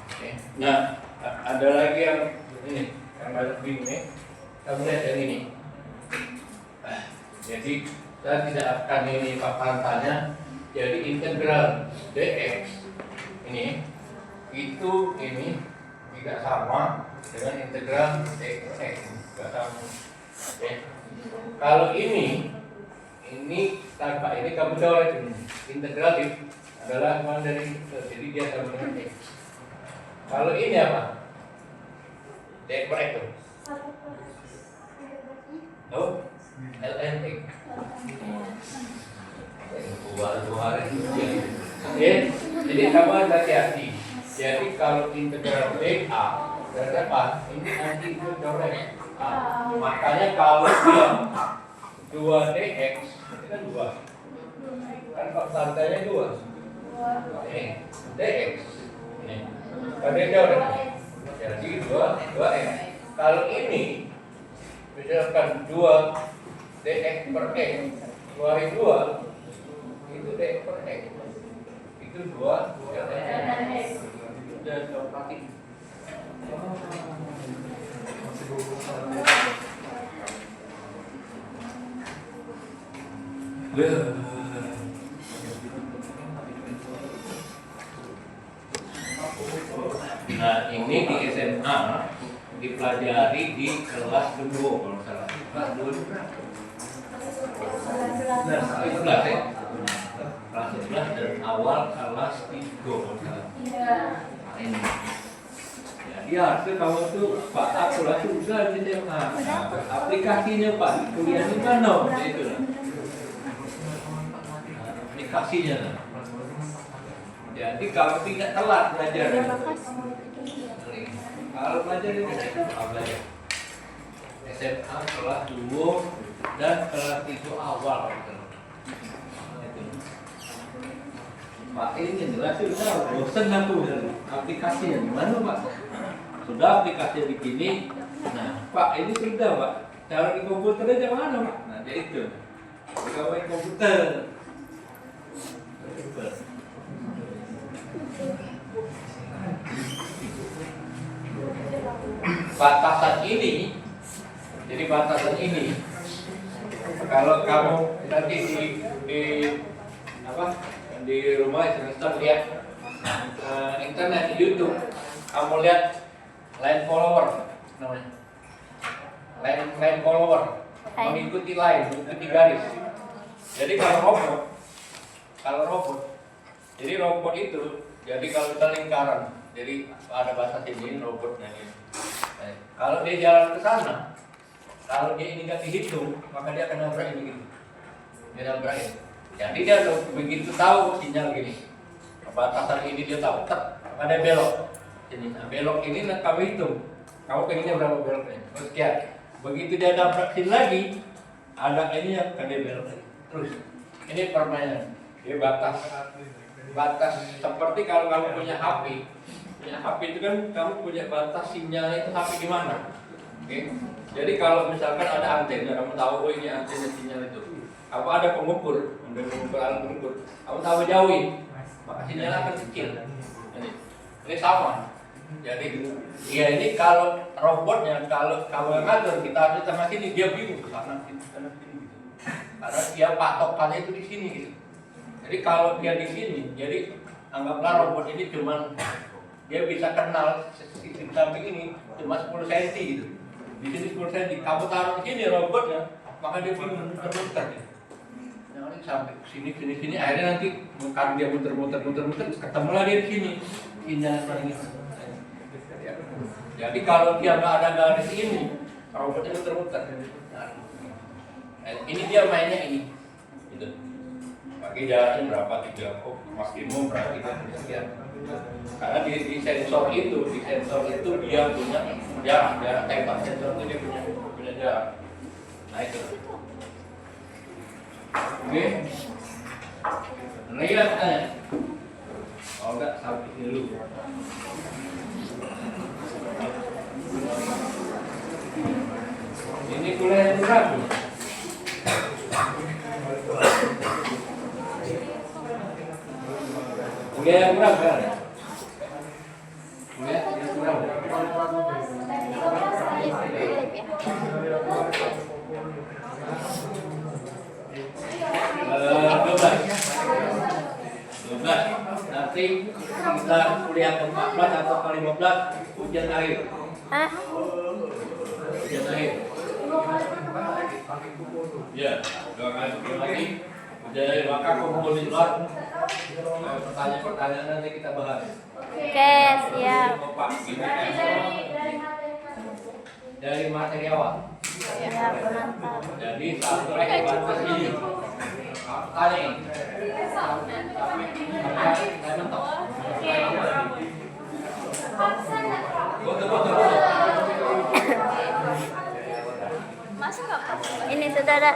Speaker 1: Oke. Nah, Ada lagi yang ini, yang banyak bingung nih. Kamu lihat yang ini. Jadi saya tidak akan ini paparan tanya. Jadi integral dx ini itu ini tidak sama dengan integral dx, tidak sama. Oke. Kalau ini tanpa ini kamu coret ini. Integral adalah mana dari jadi dia sama dengan x. Kalau ini apa? Dx per x tuh. Oh, ln x. Dua hari. Oke, jadi kamu hati-hati. Jadi kalau integral dA berarti apa? Ini nanti itu coret. Makanya kalau dia 2dx itu kan 2. Kan kalau santainya 2. Ini dx. Ini. Kalau dia coret. Jadi 2x. Kalau ini misalkan 2dx per x keluarin 2 itu dx per x itu 2 dx. Sudah coret. Nah ini di SMA dipelajari di kelas kedua kalau salah. Kelas 2 nah, kelas 11 ya. Kelas 11 dan awal kelas 3 kalau salah. Nah, ini. Ya, harusnya kamu tuh Pak Akulah sudah di SMA. Aplikasinya Pak, kuliah di mana? Itu lah. Aplikasinya. Jadi kalau tidak telat belajar. Kalau belajar itu belajar. SMA kelas 2 dan kelas 3 awal. Pak ini jelas sudah bosan aku aplikasinya gimana Pak? Sudah aplikasi begini. Nah Pak ini sudah Pak. Cara di komputer aja mana Pak? Nah dia itu. Kalau main komputer. Batasan ini, jadi batasan ini, kalau kamu nanti di apa di rumah semester lihat internet di YouTube, kamu lihat line follower namanya, line follower mengikuti mengikuti garis. Jadi kalau robot, jadi robot itu, jadi kalau kita lingkaran, jadi ada batas ini robotnya ini. Kalau dia jalan ke sana, kalau dia ini nggak dihitung, maka dia akan nabrak ini gitu. Dia nabrak ini. Jadi dia begitu tahu sinyal gini, batasan ini dia tahu, maka dia belok. Jadi nah, belok ini kamu hitung, kamu pengennya berapa beloknya? Sekian. Begitu dia nabrak sini lagi, ada ini yang akan dia belok lagi. Terus, ini permainan. Dia batas seperti kalau kamu punya HP. Ya, HP itu kan kamu punya batas sinyal itu HP di mana? Oke. Jadi kalau misalkan ada antena, kamu tahu ini antena sinyal itu. Apa ada pengukur, alat pengukur. Kamu tahu jauhin, maka sinyal akan kecil. Ini sama. Jadi ya ini kalau robotnya, kalau kamu yang ngatur kita ada di tengah sini, dia bingung ke sana sini gitu. Karena dia patokannya itu di sini gitu. Jadi kalau dia di sini, jadi anggaplah robot ini cuman dia bisa kenal sisi samping ini cuma 10 cm gitu. Di sini 10 cm. Kamu taruh di sini robotnya, maka dia bingung muter-muter. Nah, sampai sini. Akhirnya nanti karena dia muter, ketemulah dia di sini. Sinyal ini. Jadi kalau dia nggak ada garis ini, robotnya muter-muter. Nah, ini dia mainnya ini. Gitu. Pakai jaraknya berapa? 3 maksimum berarti kan sekian. Karena di sensor itu dia punya jarak tembak, sensor itu dia punya jarak. Nah itu. Oke. Lihat oh enggak sampai dulu. Ini kuliah yang berapa? Kuliah yang berapa? Kuliah yang berapa? kita kuliah ke-14 atau ke-15 ujian akhir.
Speaker 2: Hah?
Speaker 1: Ujian akhir. Ya, dua kali lagi. Ujian akhir maka kumpulin lot. Pertanyaan-pertanyaan nanti kita bahas.
Speaker 2: Oke, siap.
Speaker 1: Kompak, gitu kan. Dari materi awal.
Speaker 2: Siap, mantap.
Speaker 1: Jadi satu evaluasi. Tanya ini. Saya mentok. Betul.
Speaker 2: Ini saudara.